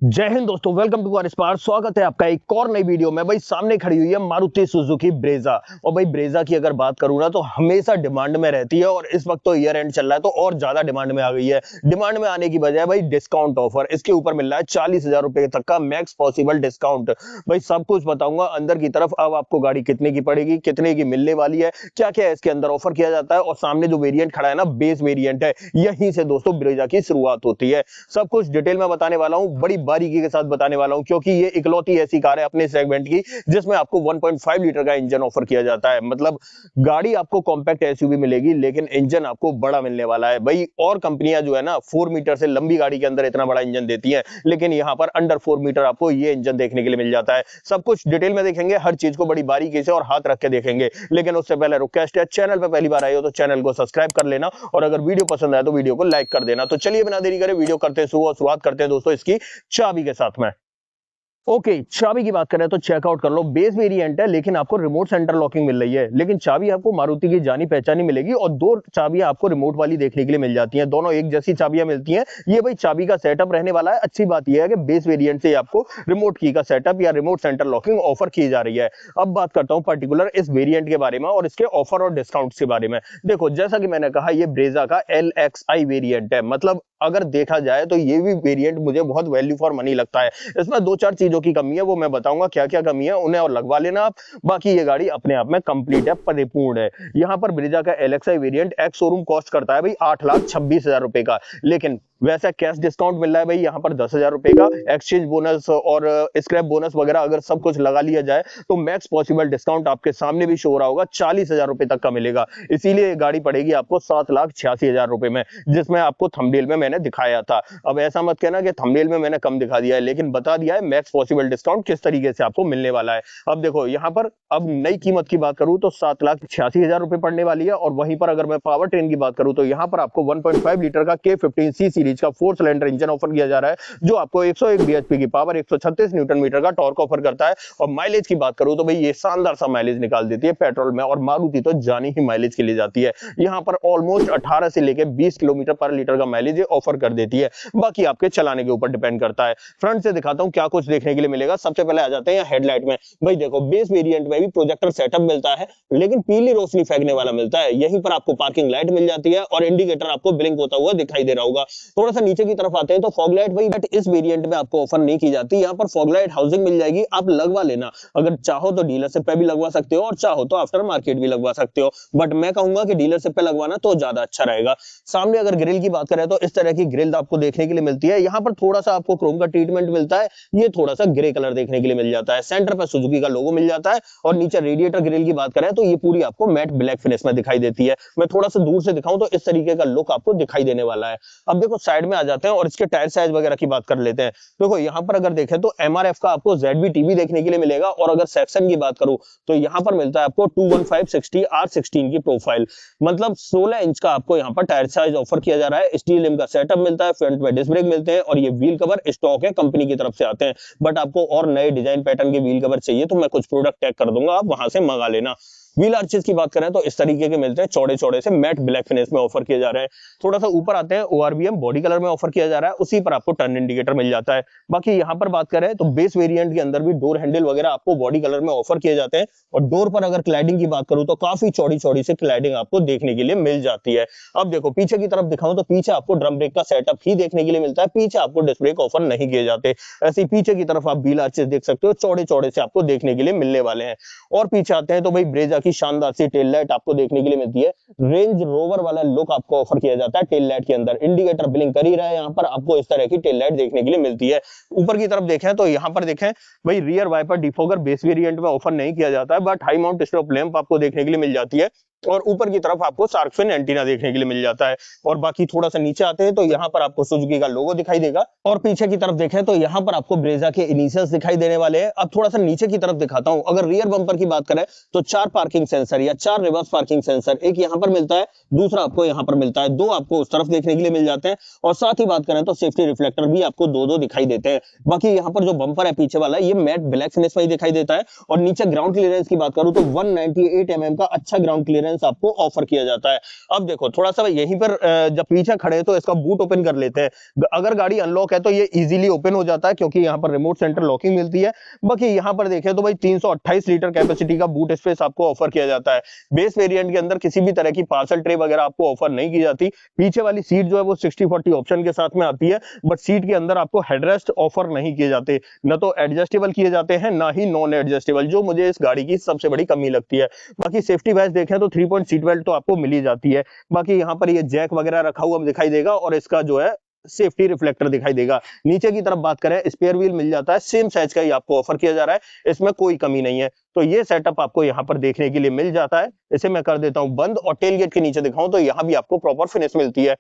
जय हिंद दोस्तों, welcome to are spar. स्वागत है आपका एक और नई वीडियो में। भाई सामने खड़ी हुई है मारुति सुजुकी ब्रेजा। और भाई ब्रेजा की अगर बात करूं ना तो हमेशा डिमांड में रहती है और इस वक्त तो ईयर एंड चल रहा है तो और ज्यादा डिमांड में आ गई है। डिमांड में आने की वजह है भाई डिस्काउंट ऑफर। इसके ऊपर मिल रहा है 40,000 रुपए तक का मैक्स पॉसिबल डिस्काउंट। भाई सब कुछ बताऊंगा अंदर की तरफ। अब आपको गाड़ी कितने की पड़ेगी, कितने की मिलने वाली है, क्या क्या है इसके अंदर ऑफर किया जाता है, और सामने जो वेरियंट खड़ा है ना बेस वेरियंट है, यहीं से दोस्तों ब्रेजा की शुरुआत होती है। सब कुछ डिटेल में बताने वाला हूं, बड़ी बारीकी के साथ बताने वाला हूं, क्योंकि ये इकलौती ऐसी कार है अपने सेगमेंट की जिसमें आपको 1.5 लीटर का इंजन ऑफर किया जाता है। मतलब गाड़ी आपको कॉम्पैक्ट एसयूवी मिलेगी लेकिन इंजन आपको बड़ा मिलने वाला है। भाई और कंपनियां जो है ना 4 मीटर से लंबी गाड़ी के अंदर इतना बड़ा इंजन देती है, लेकिन यहां पर अंडर 4 मीटर आपको ये इंजन देखने के लिए मिल जाता है। सब कुछ डिटेल में देखेंगे, हर चीज को बड़ी बारीकी से और हाथ रख के देखेंगे। लेकिन उससे पहले रिक्वेस्ट है, चैनल पर पहली बार आए हो तो चैनल को सब्सक्राइब कर लेना, और अगर वीडियो पसंद आए तो वीडियो को लाइक कर देना। तो चलिए बिना देरी करे वीडियो करते हैं शुरुआत करते हैं दोस्तों इसकी चाबी के साथ में। ओके, चाबी की बात करें तो चेकआउट कर लो। बेस वेरिएंट है लेकिन आपको रिमोट सेंटर लॉकिंग मिल रही है, लेकिन चाबी आपको मारुति की जानी पहचानी मिलेगी और दो चाबियां आपको रिमोट वाली देखने के लिए मिल जाती हैं। दोनों एक जैसी चाबियां मिलती हैं। ये भाई चाबी का सेटअप रहने वाला है। अच्छी बात यह है कि बेस वेरिएंट से आपको रिमोट की का सेटअप या रिमोट सेंटर लॉकिंग ऑफर की जा रही है। अब बात करता हूं पर्टिकुलर इस वेरिएंट के बारे में और इसके ऑफर और डिस्काउंट के बारे में। देखो जैसा कि मैंने कहा, ये ब्रेजा का LXI वेरिएंट है। मतलब अगर देखा जाए तो ये भी वेरिएंट मुझे बहुत वैल्यू फॉर मनी लगता है। इसमें दो चार चीजों की कमी है, वो मैं बताऊंगा क्या क्या कमी है, उन्हें और लगवा लेना आप। बाकी ये गाड़ी अपने आप में कंप्लीट है, परिपूर्ण है। यहाँ पर ब्रेजा का LXI variant ex showroom cost करता है भाई 8,26,000 रुपए का, लेकिन वैसा कैश डिस्काउंट मिल रहा है भाई यहाँ पर 10,000 रुपए का। एक्सचेंज बोनस और स्क्रैप बोनस वगैरह अगर सब कुछ लगा लिया जाए तो मैक्स पॉसिबल डिस्काउंट आपके सामने भी शो हो रहा होगा, 40,000 रुपए तक का मिलेगा। इसीलिए ये गाड़ी पड़ेगी आपको 7,86,000 रुपए में, जिसमें आपको थंबनेल में मैंने दिखाया था। अब ऐसा मत कहना कि थंबनेल में मैंने कम दिखा दिया है, लेकिन बता दिया है मैक्स पॉसिबल डिस्काउंट किस तरीके से आपको मिलने वाला है। अब देखो यहाँ पर अब नई कीमत की बात करूं तो 7,86,000 रुपए पड़ने वाली है। और वहीं पर अगर मैं पावर ट्रेन की बात करूं तो यहाँ पर आपको 1.5 लीटर का K15C सीरीज का 4 सिलेंडर इंजन ऑफर किया जा रहा है, जो आपको 101 bhp की पावर, 136 न्यूटन मीटर का टॉर्क ऑफर करता है। और माइलेज की बात करूं तो भाई ये शानदार सा माइलेज निकाल देती है पेट्रोल में, और मारुति तो जानी ही माइलेज के लिए जाती है। यहाँ पर ऑलमोस्ट 18 से लेकर 20 किलोमीटर पर लीटर का माइलेज ऑफर कर देती है। बाकी आपके चलाने के ऊपर डिपेंड करता है। फ्रंट से दिखाता हूं क्या कुछ देखने के लिए मिलेगा। सबसे पहले आ जाते हैं हेडलाइट में। भाई देखो बेस वेरिएंट में भी प्रोजेक्टर सेटअप मिलता है, लेकिन पीली रोशनी फेंकने वाला मिलता है। यहीं पर आपको पार्किंग लाइट मिल जाती है और इंडिकेटर आपको ब्लिंक होता हुआ दिखाई दे रहा होगा। थोड़ा सा नीचे की तरफ आते हैं तो फॉग लाइट भाई इस वेरिएंट में आपको ऑफर नहीं की जाती। यहाँ पर फॉग लाइट हाउसिंग मिल जाएगी, आप लगवा लेना। अगर चाहो तो डीलरशिप पे भी लगवा सकते हो और चाहो तो आफ्टर मार्केट भी लगवा सकते हो, बट मैं कहूंगा कि डीलरशिप पे लगवाना तो ज्यादा अच्छा रहेगा। सामने अगर ग्रिल की बात करें तो इस तरह की ग्रिल आपको देखने के लिए मिलती है। यहाँ पर थोड़ा सा आपको क्रोम का ट्रीटमेंट मिलता है, ये थोड़ा सा ग्रे कलर देखने के लिए मिल जाता है। सेंटर पर सुजुकी का लोगो मिल जाता है और नीचे रेडिएटर ग्रिल की बात करें तो ये पूरी आपको मैट ब्लैक फिनिश में दिखाई देती है। मैं थोड़ा सा दूर से दिखाऊं तो इस तरीके का लुक आपको दिखाई देने वाला है। अब देखो साइड में आ जाते हैं और इसके टायर साइज वगैरह की बात कर लेते हैं। देखो यहाँ पर अगर देखें तो MRF का आपको ZB-TB देखने के लिए मिलेगा, और अगर सेक्शन की बात करूं तो यहाँ पर मिलता है आपको 215/60 R16 की प्रोफाइल। मतलब 16 इंच का आपको यहाँ पर टायर साइज ऑफर किया जा रहा है। स्टील रिम का सेटअप मिलता है, फ्रंट में डिस्क ब्रेक मिलते हैं, और ये व्हील कवर स्टॉक है, कंपनी की तरफ से आते हैं। बट आपको और नए डिजाइन पैटर्न के व्हील कवर चाहिए तो मैं कुछ प्रोडक्ट टैग कर दूंगा, आप वहां से मंगा लेना। व्हील आर्चेस की बात करें तो इस तरीके के मिलते हैं, चौड़े चौड़े से मैट ब्लैक फिनिश में ऑफर किए जा रहे हैं। थोड़ा सा ऊपर आते हैं, ORVM बॉडी कलर में ऑफर किया जा रहा है, उसी पर आपको टर्न इंडिकेटर मिल जाता है। बाकी यहाँ पर बात करें तो बेस वेरिएंट के अंदर भी डोर हैंडल वगैरह आपको बॉडी कलर में ऑफर किए जाते हैं। और डोर पर अगर क्लैडिंग की बात करूं तो काफी चौड़ी चौड़ी से क्लैडिंग आपको देखने के लिए मिल जाती है। अब देखो पीछे की तरफ दिखाऊं तो पीछे आपको ड्रम ब्रेक का सेटअप ही देखने के लिए मिलता है, पीछे आपको डिस्क ब्रेक ऑफर नहीं किए जाते। ऐसे ही पीछे की तरफ आप व्हील आर्चेस देख सकते हो, चौड़े चौड़े से आपको देखने के लिए मिलने वाले हैं। और पीछे आते हैं तो भाई ब्रेजा की शानदार सी टेल लाइट आपको देखने के लिए मिलती है। रेंज रोवर वाला लुक आपको ऑफर किया जाता है टेल लाइट के अंदर। इंडिकेटर ब्लिंक कर ही रहा है, यहाँ पर आपको इस तरह की टेल लाइट देखने के लिए मिलती है। ऊपर की तरफ देखें तो यहाँ पर देखें भाई rear wiper defogger base variant में ऑफर नहीं किया जाता है, but high mount stop lamp आपको देखने के लिए मिल जाती है। और ऊपर की तरफ आपको शार्क फिन एंटीना देखने के लिए मिल जाता है। और बाकी थोड़ा सा नीचे आते हैं तो यहाँ पर आपको सुजुकी का लोगो दिखाई देगा, और पीछे की तरफ देखें तो यहाँ पर आपको ब्रेजा के इनिशियल्स दिखाई देने वाले हैं। अब थोड़ा सा नीचे की तरफ दिखाता हूं। अगर रियर बम्पर की बात करें तो 4 पार्किंग सेंसर या 4 रिवर्स पार्किंग सेंसर, एक यहाँ पर मिलता है, दूसरा आपको यहाँ पर मिलता है, 2 आपको उस तरफ देखने के लिए मिल जाते हैं। और साथ ही बात करें तो सेफ्टी रिफ्लेक्टर भी आपको 2-2 दिखाई देते हैं। बाकी यहाँ पर जो बम्पर है पीछे वाला, ये मैट ब्लैक फिनिश में दिखाई देता है। और नीचे ग्राउंड क्लियरेंस की बात करूं तो 198 mm का अच्छा ग्राउंड क्लियरेंस क्लियरेंस आपको ऑफर किया जाता है। अब देखो थोड़ा सा यहीं पर जब पीछे खड़े तो इसका बूट ओपन कर लेते हैं। अगर गाड़ी अनलॉक है तो ये इजीली ओपन हो जाता है क्योंकि यहाँ पर रिमोट सेंटर लॉकिंग मिलती है। बाकी यहाँ पर देखें तो भाई 328 लीटर कैपेसिटी का बूट स्पेस आपको ऑफर किया जाता है। बेस वेरिएंट के अंदर किसी भी तरह की पार्सल ट्रे वगैरह आपको ऑफर नहीं की जाती। पीछे वाली सीट जो है वो 60-40 ऑप्शन के साथ में आती है, बट सीट के अंदर आपको हेडरेस्ट ऑफर नहीं किए जाते, न तो एडजस्टेबल किए जाते हैं ना ही नॉन एडजस्टेबल, जो मुझे इस गाड़ी की सबसे बड़ी कमी लगती है। बाकी सेफ्टी वाइज देखें तो 3 पॉइंट सीट बेल्ट तो आपको मिल ही जाती है। बाकी यहाँ पर ये जैक वगैरह रखा हुआ दिखाई देगा और इसका जो है सेफ्टी रिफ्लेक्टर दिखाई देगा। नीचे की तरफ बात करें, स्पेयर व्हील मिल जाता है, सेम साइज का ही आपको ऑफर किया जा रहा है, इसमें कोई कमी नहीं है। तो ये सेटअप आपको यहाँ पर देखने के लिए मिल जाता है। इसे मैं कर देता हूं बंद और टेल गेट के नीचे दिखाऊं तो यहाँ भी आपको प्रॉपर फिनिश मिलती है।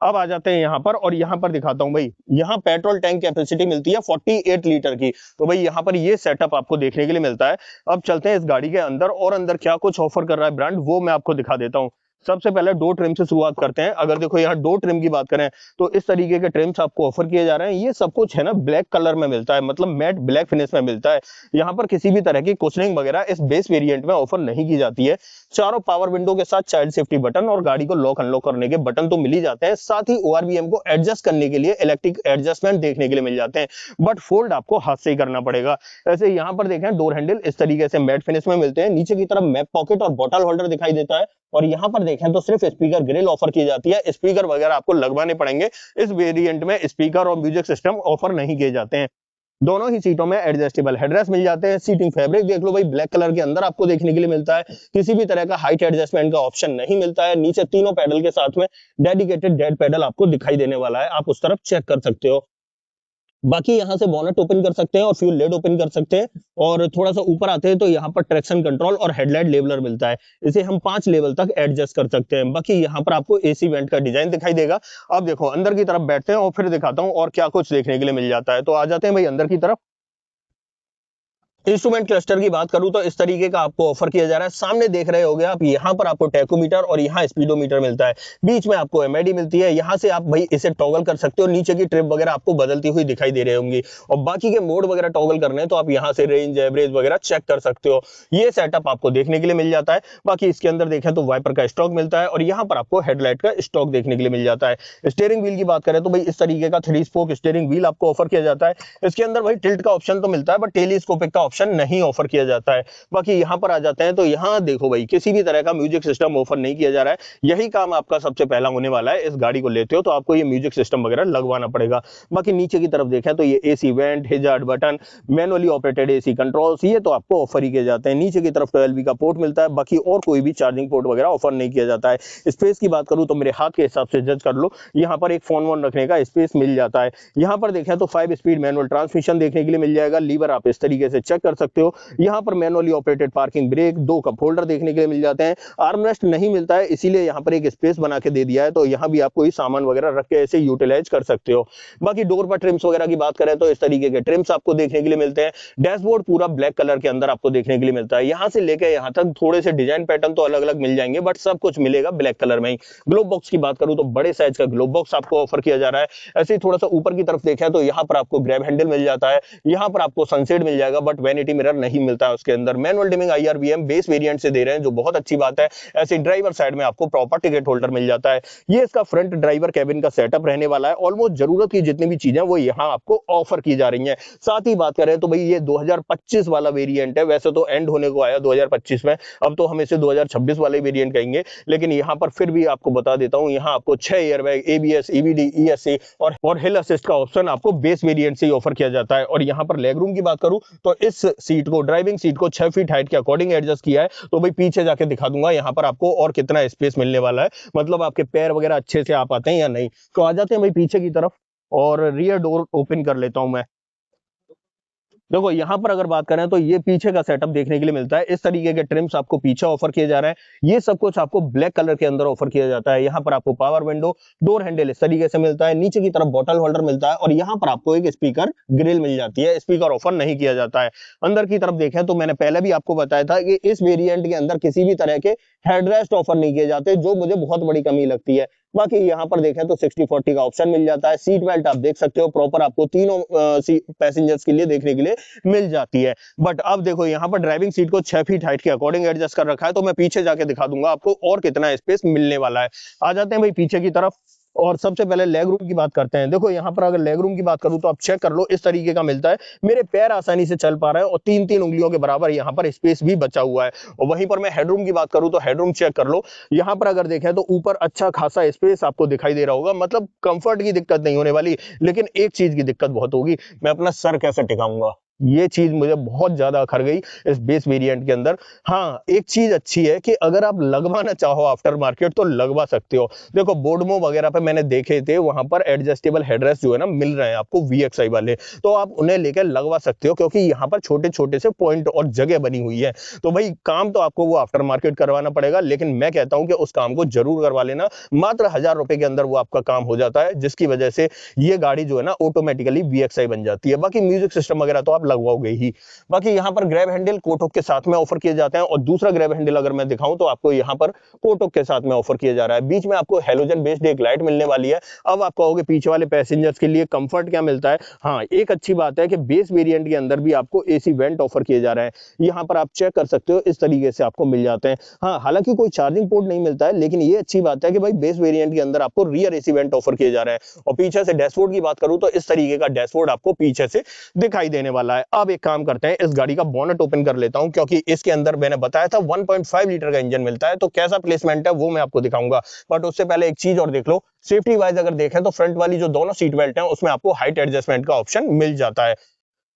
अब आ जाते हैं यहाँ पर और यहाँ पर दिखाता हूं भाई, यहाँ पेट्रोल टैंक कैपेसिटी मिलती है 48 लीटर की। तो भाई यहाँ पर ये सेटअप आपको देखने के लिए मिलता है। अब चलते हैं इस गाड़ी के अंदर और अंदर क्या कुछ ऑफर कर रहा है ब्रांड, वो मैं आपको दिखा देता हूँ। सबसे पहले डोर ट्रिम से शुरुआत करते हैं। अगर देखो यहाँ डोर ट्रिम की बात करें तो इस तरीके के ट्रिम्स आपको ऑफर किए जा रहे हैं। ये सब कुछ है ना ब्लैक कलर में मिलता है, मतलब मैट ब्लैक फिनिश में मिलता है। यहाँ पर किसी भी तरह की कुशनिंग वगैरह इस बेस वेरिएंट में ऑफर नहीं की जाती है। चारों पावर विंडो के साथ चाइल्ड सेफ्टी बटन और गाड़ी को लॉक अनलॉक करने के बटन तो मिल ही जाते हैं। साथ ही ORVM को एडजस्ट करने के लिए इलेक्ट्रिक एडजस्टमेंट देखने के लिए मिल जाते हैं, बट फोल्ड आपको हाथ से ही करना पड़ेगा। ऐसे यहाँ पर देखें डोर हैंडल इस तरीके से मैट फिनिश में मिलते हैं। नीचे की तरफ मैप पॉकेट और बॉटल होल्डर दिखाई देता है और यहाँ पर देखें तो सिर्फ स्पीकर ग्रिल ऑफर की जाती है। स्पीकर वगैरह आपको लगवाने पड़ेंगे। इस वेरिएंट में स्पीकर और म्यूजिक सिस्टम ऑफर नहीं किए जाते हैं। दोनों ही सीटों में एडजस्टेबल हेडरेस्ट मिल जाते हैं। सीटिंग फैब्रिक देख लो भाई, ब्लैक कलर के अंदर आपको देखने के लिए मिलता है। किसी भी तरह का हाइट एडजस्टमेंट का ऑप्शन नहीं मिलता है। नीचे तीनों पैडल के साथ में डेडिकेटेड डेड पैडल आपको दिखाई देने वाला है, आप उस तरफ चेक कर सकते हो। बाकी यहाँ से बोनट ओपन कर सकते हैं और फ्यूल लेड ओपन कर सकते हैं। और थोड़ा सा ऊपर आते हैं तो यहाँ पर ट्रैक्शन कंट्रोल और हेडलाइट लेवलर मिलता है। इसे हम 5 लेवल तक एडजस्ट कर सकते हैं। बाकी यहाँ पर आपको AC वेंट का डिजाइन दिखाई देगा। अब देखो अंदर की तरफ बैठते हैं और फिर दिखाता हूँ और क्या कुछ देखने के लिए मिल जाता है। तो आ जाते हैं भाई अंदर की तरफ। इंस्ट्रूमेंट क्लस्टर की बात करूं तो इस तरीके का आपको ऑफर किया जा रहा है। सामने देख रहे होगे आप, यहाँ पर आपको टैकोमीटर और यहाँ स्पीडोमीटर मिलता है। बीच में आपको MID मिलती है। यहाँ से आप भाई इसे टॉगल कर सकते हो। नीचे की ट्रिप वगैरह आपको बदलती हुई दिखाई दे रही होंगी और बाकी के मोड वगैरह टॉगल करने हैं तो आप यहाँ से रेंज एवरेज वगैरह चेक कर सकते हो। ये सेटअप आपको देखने के लिए मिल जाता है। बाकी इसके अंदर देखें तो वाइपर का स्टॉक मिलता है और यहाँ पर आपको हेडलाइट का स्टॉक देखने के लिए मिल जाता है। स्टीयरिंग व्हील की बात करें तो भाई इस तरीके का 3 स्पोक स्टीयरिंग व्हील आपको ऑफर किया जाता है। इसके अंदर भाई टिल्ट का ऑप्शन तो मिलता है बट टेलीस्कोपिक का ऑप्शन नहीं ऑफर किया जाता है। बाकी यहाँ पर आ जाते हैं तो यहाँ देखो भाई, किसी भी तरह का म्यूजिक सिस्टम ऑफर नहीं किया जा रहा है। यही काम आपका सबसे पहला होने वाला है। इस गाड़ी को लेते हो तो आपको ये म्यूजिक सिस्टम वगैरह लगवाना पड़ेगा। बाकी नीचे की तरफ देखें तो ये AC vent, hazard button, manually operated AC controls, ये तो आपको ऑफर ही किए जाते हैं। नीचे की तरफ 12V का पोर्ट मिलता है। बाकी और कोई भी चार्जिंग पोर्ट वगैरह ऑफर नहीं किया जाता है। स्पेस की बात करूं तो मेरे हाथ के हिसाब से जज कर लो, यहाँ पर एक फोन वोन रखने का स्पेस मिल जाता है। यहाँ पर देखें तो 5 स्पीड मैनुअल ट्रांसमिशन देखने के लिए मिल जाएगा। लीवर आप इस तरीके से चेक कर सकते हो। यहाँ पर manually operated parking brake, 2 cup holder देखने के लिए मिल जाते हैं। आर्मरेस्ट नहीं मिलता है, इसीलिए यहाँ पर एक स्पेस बना के दे दिया है, तो यहाँ भी आप कोई सामान वगैरह रख के ऐसे यूटिलाइज कर सकते हो। बाकी डोर पर ट्रिम्स वगैरह की बात करें तो इस तरीके के ट्रिम्स आपको देखने के लिए मिलते हैं। डैशबोर्ड पूरा ब्लैक कलर के अंदर आपको देखने के लिए मिलता है। यहाँ से लेकर यहाँ तक थोड़े से डिजाइन पैटर्न तो अलग अलग मिल जाएंगे, बट सब कुछ मिलेगा ब्लैक कलर में ही। ग्लोब बॉक्स की बात करूं तो बड़े साइज का ग्लोब बॉक्स आपको ऑफर किया जा रहा है। ऐसे ही थोड़ा सा ऊपर की तरफ देखें तो यहाँ पर आपको ग्रैब हैंडल मिल जाता है। यहाँ पर आपको सनसेट मिल जाएगा, बट वैनिटी मिरर नहीं मिलता है उसके अंदर। Manual dimming IRVM base variant से दे रहे हैं, जो बहुत अच्छी बात है। ऐसे ड्राइवर साइड में आपको प्रॉपर टिकट होल्डर मिल जाता है। ये इसका फ्रंट ड्राइवर कैबिन का सेटअप रहने वाला है। ऑलमोस्ट जरूरत की जितनी भी चीजें वो यहाँ आपको ऑफर की जा रही हैं। साथ ही बात करें तो भाई ये 2025 वाला वेरिएंट है। वैसे तो एंड होने को आया 2025 में, अब तो हम इसे 2026 वाले वेरिएंट कहेंगे, लेकिन यहाँ पर फिर भी आपको बता देता हूँ, यहाँ आपको 6 एयरबैग, ABS, EBD, ESC और हिल असिस्ट का ऑप्शन आपको बेस वेरिएंट से ही ऑफर किया जाता है। और यहाँ पर लेग रूम की बात करूं तो इस सीट को, ड्राइविंग सीट को 6 फीट हाइट के अकॉर्डिंग एडजस्ट किया है। तो भाई पीछे जाके दिखा दूंगा यहाँ पर आपको और कितना स्पेस मिलने वाला है, मतलब आपके पैर वगैरह अच्छे से आ पाते हैं या नहीं। तो आ जाते हैं भाई पीछे की तरफ और रियर डोर ओपन कर लेता हूं मैं। देखो यहाँ पर अगर बात करें तो ये पीछे का सेटअप देखने के लिए मिलता है। इस तरीके के ट्रिम्स आपको पीछे ऑफर किए जा रहे हैं। ये सब कुछ आपको ब्लैक कलर के अंदर ऑफर किया जाता है। यहाँ पर आपको पावर विंडो, डोर हैंडल इस तरीके से मिलता है। नीचे की तरफ बॉटल होल्डर मिलता है और यहाँ पर आपको एक स्पीकर ग्रिल मिल जाती है। स्पीकर ऑफर नहीं किया जाता है। अंदर की तरफ देखें तो मैंने पहले भी आपको बताया था कि इस वेरिएंट के अंदर किसी भी तरह के हेडरेस्ट ऑफर नहीं किए जाते, जो मुझे बहुत बड़ी कमी लगती है। बाकी यहाँ पर देखें तो 60-40 का ऑप्शन मिल जाता है। सीट बेल्ट आप देख सकते हो प्रॉपर आपको तीनों पैसेंजर्स के लिए देखने के लिए मिल जाती है। बट अब देखो यहाँ पर ड्राइविंग सीट को 6 फीट हाइट के अकॉर्डिंग एडजस्ट कर रखा है, तो मैं पीछे जाके दिखा दूंगा आपको और कितना स्पेस मिलने वाला है। आ जाते हैं भाई पीछे की तरफ और सबसे पहले लेग रूम की बात करते हैं। देखो यहाँ पर अगर लेग रूम की बात करूं तो आप चेक कर लो, इस तरीके का मिलता है। मेरे पैर आसानी से चल पा रहे हैं और 3-3 उंगलियों के बराबर यहाँ पर स्पेस भी बचा हुआ है। और वहीं पर मैं हेडरूम की बात करूं तो हेडरूम चेक कर लो, यहाँ पर अगर देखें तो ऊपर अच्छा खासा स्पेस आपको दिखाई दे रहा होगा। मतलब कंफर्ट की दिक्कत नहीं होने वाली, लेकिन एक चीज की दिक्कत बहुत होगी, मैं अपना सर कैसे टिकाऊंगा, ये चीज मुझे बहुत ज्यादा अखर गई इस बेस वेरिएंट के अंदर। हाँ, एक चीज अच्छी है कि अगर आप लगवाना चाहो आफ्टर मार्केट तो लगवा सकते हो। देखो बोडमो वगैरह पे मैंने देखे थे, वहां पर एडजस्टेबल हेडरेस्ट जो है ना मिल रहे हैं आपको VXI वाले, तो आप उन्हें लेकर लगवा सकते हो, क्योंकि यहाँ पर छोटे छोटे से पॉइंट और जगह बनी हुई है। तो भाई काम तो आपको वो आफ्टर मार्केट करवाना पड़ेगा, लेकिन मैं कहता हूँ कि उस काम को जरूर करवा लेना। मात्र 1000 रुपए के अंदर वो आपका काम हो जाता है, जिसकी वजह से ये गाड़ी जो है ना ऑटोमेटिकली VXI बन जाती है। बाकी म्यूजिक सिस्टम वगैरह तो आप लगवाओगे ही। बाकी यहाँ पर ग्रैब हैंडल कोटक के साथ में ऑफर किए जाते हैं, और दूसरा ग्रैब हैंडल अगर मैं दिखाऊं तो आपको यहाँ पर कोटक के साथ में ऑफर किया जा रहा है। बीच में आपको हेलोजन बेस्ड एक लाइट मिलने वाली है। अब आप कहोगे पीछे वाले पैसेंजर्स के लिए कंफर्ट क्या मिलता है। हाँ, एक अच्छी बात है कि बेस वेरिएंट के अंदर भी आपको AC वेंट ऑफर किए जा रहे हैं। यहाँ पर आप चेक कर सकते हो, इस तरीके से आपको मिल जाते हैं। हाँ, हालांकि कोई चार्जिंग पोर्ट नहीं मिलता है, लेकिन ये अच्छी बात है कि भाई बेस वेरिएंट के अंदर आपको रियर AC वेंट ऑफर किए जा रहे हैं। और पीछे से डैशबोर्ड की बात करूं तो इस तरीके का डैशबोर्ड आपको पीछे से दिखाई देने वाला है। अब एक काम करते हैं, इस गाड़ी का बोनट ओपन कर लेता हूं, क्योंकि इसके अंदर मैंने बताया था 1.5 लीटर का इंजन मिलता है, तो कैसा प्लेसमेंट है वो मैं आपको दिखाऊंगा। बट उससे पहले एक चीज और देख लो, सेफ्टी वाइज अगर देखें तो फ्रंट वाली जो दोनों सीट बेल्ट हैं उसमें आपको हाइट एडजस्टमेंट का ऑप्शन मिल जाता है।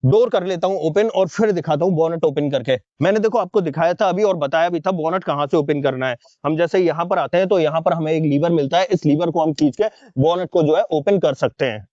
डोर कर लेता हूं ओपन और फिर दिखाता हूं बोनट ओपन करके। मैंने देखो आपको दिखाया था अभी और बताया भी था बोनट कहां से ओपन करना है। हम जैसे यहां पर आते हैं तो यहां पर हमें एक लीवर मिलता है, इस लीवर को हम खींच के बोनट को जो है ओपन कर सकते हैं।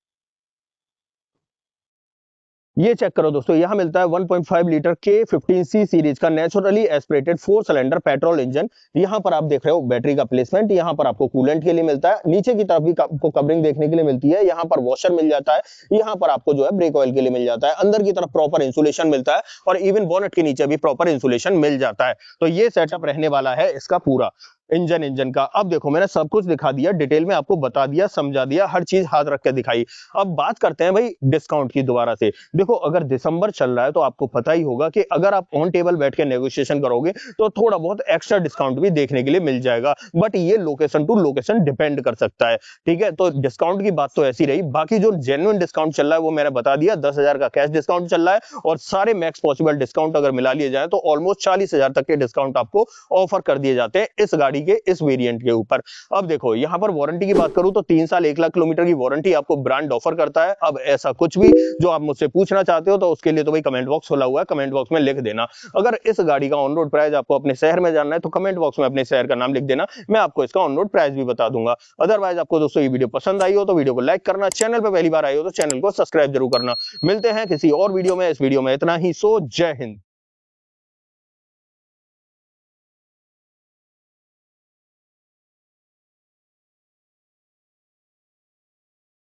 ये चेक करो दोस्तों, यहां मिलता है 1.5 लीटर के 15C सीरीज का naturally aspirated 4 cylinder petrol engine. यहां पर आप देख रहे हो बैटरी का प्लेसमेंट, यहां पर आपको कूलेंट के लिए मिलता है, नीचे की तरफ भी आपको कवरिंग देखने के लिए मिलती है। यहां पर वॉशर मिल जाता है, यहां पर आपको जो है ब्रेक ऑयल के लिए मिल जाता है, अंदर की तरफ प्रॉपर इंसुलेशन मिलता है, और इवन बोनेट के नीचे भी प्रॉपर इंसुलेशन मिल जाता है। तो ये सेटअप रहने वाला है इसका पूरा इंजन का। अब देखो मैंने सब कुछ दिखा दिया, डिटेल में आपको बता दिया, समझा दिया, हर चीज हाथ रख के दिखाई। अब बात करते हैं भाई डिस्काउंट की दोबारा से। देखो अगर दिसंबर चल रहा है तो आपको पता ही होगा कि अगर आप ऑन टेबल बैठ के नेगोशिएशन करोगे तो थोड़ा बहुत एक्स्ट्रा डिस्काउंट भी देखने के लिए मिल जाएगा, बट ये लोकेशन टू लोकेशन डिपेंड कर सकता है। ठीक है, तो डिस्काउंट की बात तो ऐसी रही। बाकी जो जेन्युइन डिस्काउंट चल रहा है वो मैंने बता दिया, 10,000 का कैश डिस्काउंट चल रहा है, और सारे मैक्स पॉसिबल डिस्काउंट अगर मिला लिए जाए तो ऑलमोस्ट 40,000 तक के डिस्काउंट आपको ऑफर कर दिए जाते हैं इस गाड़ी के इस वेरिएंट के ऊपर। अब देखो यहां पर वारंटी की बात करूं तो 3 साल 1 लाख किलोमीटर की वारंटी आपको ब्रांड ऑफर करता है। अब ऐसा कुछ भी जो आप मुझसे पूछना चाहते हो तो उसके लिए तो भाई कमेंट बॉक्स खुला हुआ है, कमेंट बॉक्स में लिख देना। अगर इस गाड़ी का ऑन रोड प्राइस आपको अपने शहर में जानना है तो कमेंट बॉक्स में अपने शहर का नाम लिख देना, मैं आपको इसका ऑन रोड प्राइस भी बता दूंगा। अदरवाइज आपको दोस्तों ये वीडियो पसंद आई हो तो वीडियो को लाइक करना, चैनल पर पहली बार आए हो तो चैनल को सब्सक्राइब जरूर करना। मिलते हैं किसी और वीडियो में, इस वीडियो में इतना ही। सो जय हिंद।